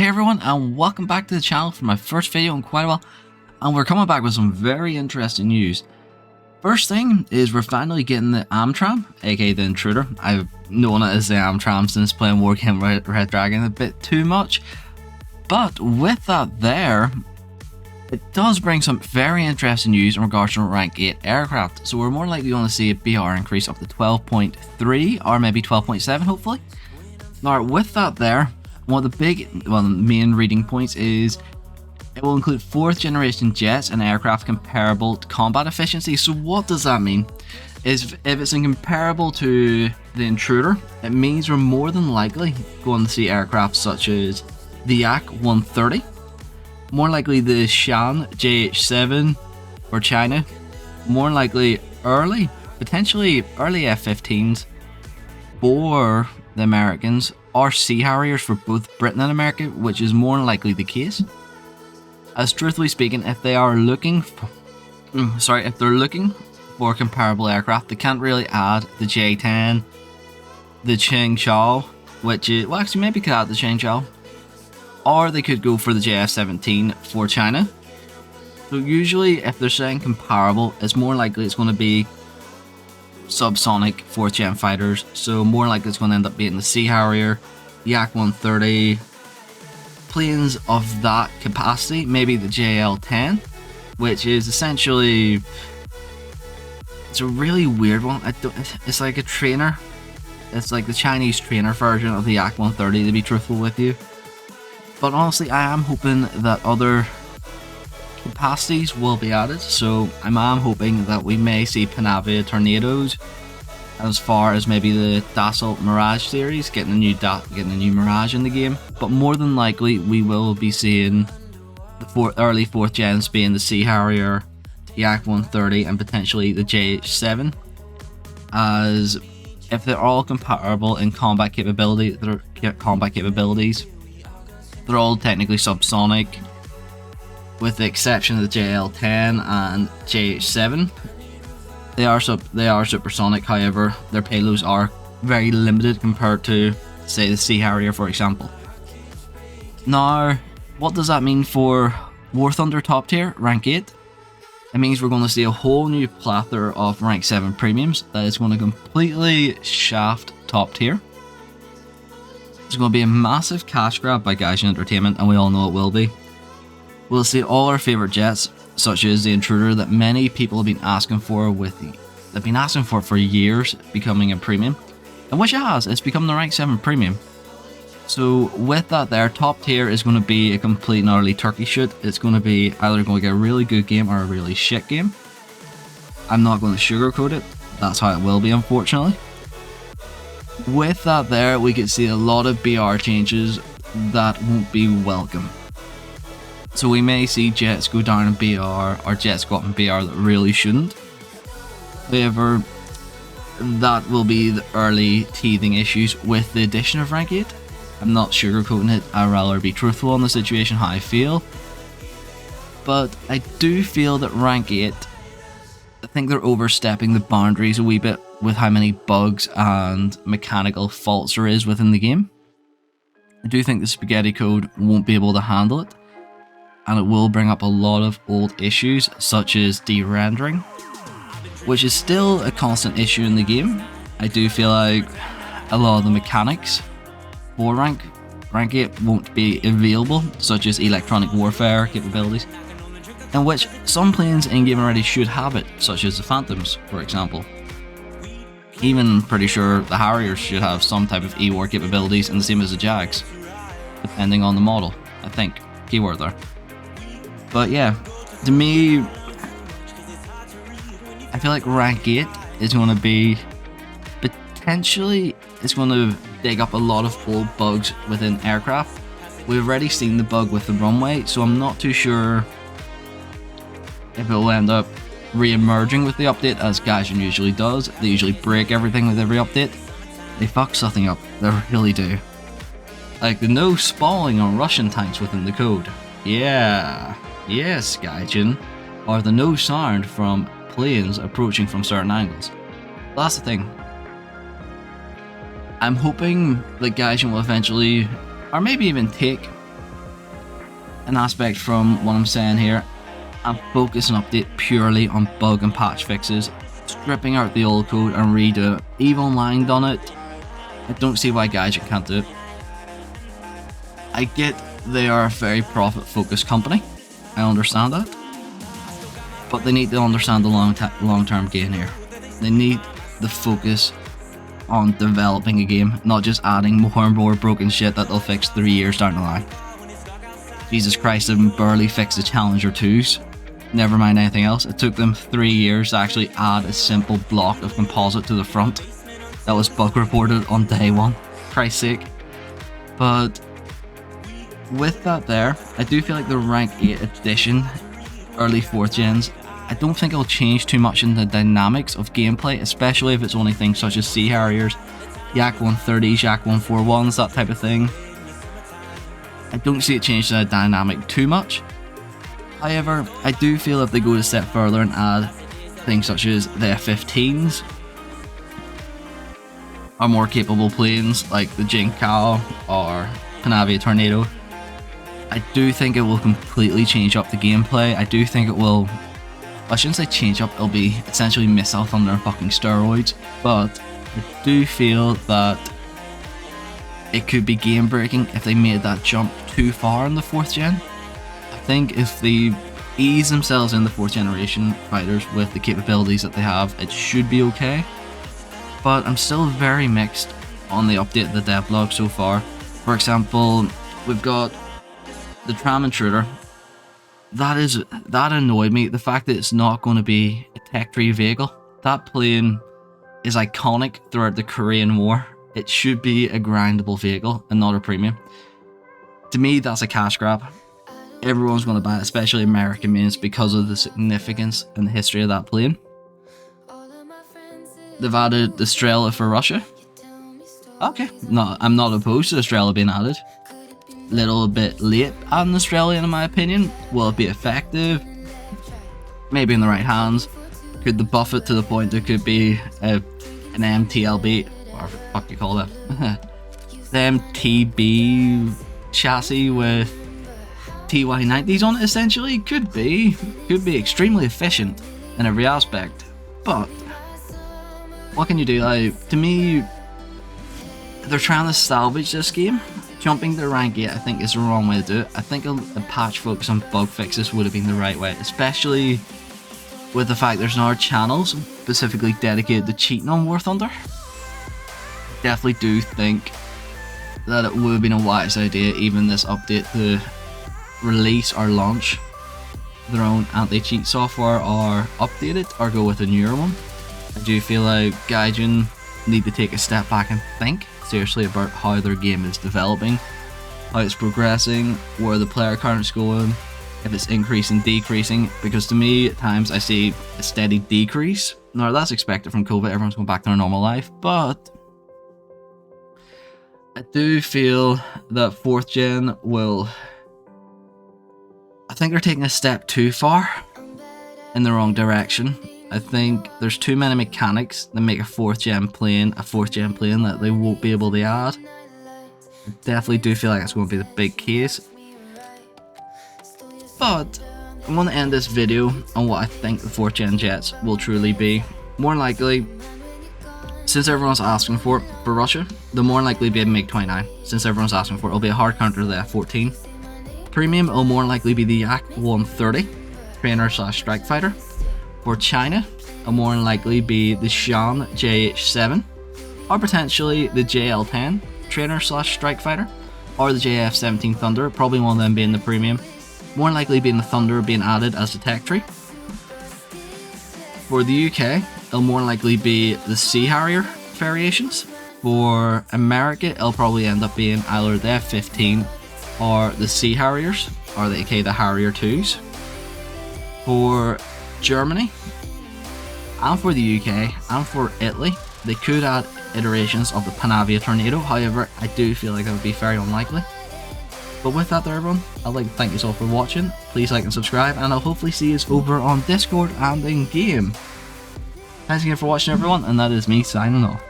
Hey everyone, and welcome back to the channel for my first video in quite a while, and we're coming back with some very interesting news. First thing is we're finally getting the Amtram, aka the Intruder. I've known it as the Amtram since playing Wargame Red Dragon a bit too much, but with that there, it does bring some very interesting news in regards to rank 8 aircraft. So we're more likely going to see a BR increase up to 12.3 or maybe 12.7 hopefully. Now with that there, one of the main reading points is it will include 4th generation jets and aircraft comparable to combat efficiency. So what does that mean? Is if it's comparable to the Intruder, it means we're more than likely going to see aircraft such as the Yak-130, more likely the Shan JH-7 for China, more likely potentially early F-15s for the Americans, or Sea Harriers for both Britain and America, which is more likely the case. As truthfully speaking, if they are looking for, if they're looking for comparable aircraft, they can't really add the J-10, the Ching Chao, which is, well actually maybe could add the Ching Chao, or they could go for the JF-17 for China. So usually if they're saying comparable, it's more likely it's going to be subsonic 4th gen fighters, so more likely it's going to end up being the Sea Harrier, Yak-130, planes of that capacity, maybe the JL-10, which is essentially, it's a really weird one. It's like a trainer, it's like the Chinese trainer version of the Yak-130 to be truthful with you. But honestly, I am hoping that other capacities will be added, so I am hoping that we may see Panavia Tornadoes, as far as maybe the Dassault Mirage series, getting a new Mirage in the game. But more than likely, we will be seeing the early 4th gens being the Sea Harrier, the Yak-130, and potentially the JH-7, as if they're all comparable in combat capabilities, they're all technically subsonic, with the exception of the JL-10 and JH-7. They are supersonic, however, their payloads are very limited compared to, say, the Sea Harrier, for example. Now, what does that mean for War Thunder top tier, rank 8? It means we're going to see a whole new plethora of rank 7 premiums that is going to completely shaft top tier. It's going to be a massive cash grab by Gaijin Entertainment, and we all know it will be. We'll see all our favourite jets, such as the Intruder that many people have been asking for for years, becoming a premium. And which it has, it's become the rank 7 premium. So with that there, top tier is going to be a complete and utterly turkey shoot. It's going to be either going to get a really good game or a really shit game. I'm not going to sugarcoat it, that's how it will be, unfortunately. With that there, we could see a lot of BR changes that won't be welcome. So we may see jets go down in BR, or jets go up in BR that really shouldn't. However, that will be the early teething issues with the addition of rank 8. I'm not sugarcoating it, I'd rather be truthful on the situation, how I feel. But I do feel that rank 8, I think they're overstepping the boundaries a wee bit with how many bugs and mechanical faults there is within the game. I do think the spaghetti code won't be able to handle it, and it will bring up a lot of old issues such as de-rendering, which is still a constant issue in the game. I do feel like a lot of the mechanics for rank 8 won't be available, such as electronic warfare capabilities, in which some planes in game already should have it, such as the Phantoms, for example. Even pretty sure the Harriers should have some type of E-war capabilities, and the same as the Jags, depending on the model, I think. Keyword there. But yeah, to me, I feel like rank 8 is going to be, potentially, it's going to dig up a lot of old bugs within aircraft. We've already seen the bug with the runway, so I'm not too sure if it will end up re-emerging with the update, as Gaijin usually does. They usually break everything with every update. They fuck something up, they really do. Like the no spalling on Russian tanks within the code. Yeah, yes Gaijin. Or the no sound from planes approaching from certain angles. That's the thing. I'm hoping that Gaijin will eventually, or maybe even take an aspect from what I'm saying here and focus an update purely on bug and patch fixes, stripping out the old code and redo it. EVE Online done it. I don't see why Gaijin can't do it. I get they are a very profit focused company, I understand that, but they need to understand the long-term gain here. They need the focus on developing a game, not just adding more and more broken shit that they'll fix 3 years down the line. Jesus Christ, they've barely fixed the Challenger 2s, never mind anything else. It took them 3 years to actually add a simple block of composite to the front that was bug reported on day one, Christ's sake. But with that there, I do feel like the rank 8 edition, early 4th gens, I don't think it'll change too much in the dynamics of gameplay, especially if it's only things such as Sea Harriers, Yak 130s, Yak 141s, that type of thing. I don't see it change the dynamic too much. However, I do feel if they go a step further and add things such as the F-15s, or more capable planes like the Jinkao or Panavia Tornado, I do think it will completely change up the gameplay. I do think it will, I shouldn't say change up, it'll be essentially Missile Thunder and fucking steroids, but I do feel that it could be game breaking if they made that jump too far in the 4th gen. I think if they ease themselves in the 4th generation fighters with the capabilities that they have, it should be okay. But I'm still very mixed on the update of the devlog so far. For example, we've got the Tram Intruder. That annoyed me, the fact that it's not going to be a tech tree vehicle. That plane is iconic throughout the Korean War. It should be a grindable vehicle and not a premium. To me, that's a cash grab. Everyone's going to buy it, especially American mains, because of the significance and the history of that plane. They've added the Strela for Russia. Okay, no, I'm not opposed to Strela being added. Little bit late adding Australia in my opinion. Will it be effective? Maybe in the right hands. Could they buff it to the point it could be an MTLB, or what the fuck you call that? The MTB chassis with TY90s on it essentially? Could be extremely efficient in every aspect. But what can you do? Like, to me, they're trying to salvage this game. Jumping to rank 8 I think is the wrong way to do it. I think a patch focus on bug fixes would have been the right way, especially with the fact there's now channels specifically dedicated to cheating on War Thunder. Definitely do think that it would have been a wise idea, even this update, to release or launch their own anti-cheat software, or update it, or go with a newer one. I do feel like Gaijin need to take a step back and think seriously about how their game is developing, how it's progressing, where the player count is going, if it's increasing, decreasing, because to me at times I see a steady decrease. Now that's expected from COVID, everyone's going back to their normal life, but I do feel that 4th gen will, I think they're taking a step too far in the wrong direction. I think there's too many mechanics that make a 4th gen plane that they won't be able to add. I definitely do feel like it's going to be the big case. But I'm going to end this video on what I think the 4th gen jets will truly be. More than likely, since everyone's asking for it for Russia, they'll more than likely be a MiG-29. Since everyone's asking for it, it'll be a hard counter to the F-14. Premium, it'll more than likely be the Yak 130 trainer/strike fighter. For China, it'll more than likely be the Shan JH7, or potentially the JL10 trainer/strike fighter, or the JF17 Thunder, probably one of them being the premium. More than likely being the Thunder being added as the tech tree. For the UK, it'll more than likely be the Sea Harrier variations. For America, it'll probably end up being either the F-15 or the Sea Harriers, or the Harrier 2s. For Germany, and for the UK, and for Italy, they could add iterations of the Panavia Tornado. However, I do feel like that would be very unlikely. But with that there everyone, I'd like to thank you all for watching. Please like and subscribe, and I'll hopefully see you over on Discord and in game. Thanks again for watching everyone, and that is me signing off.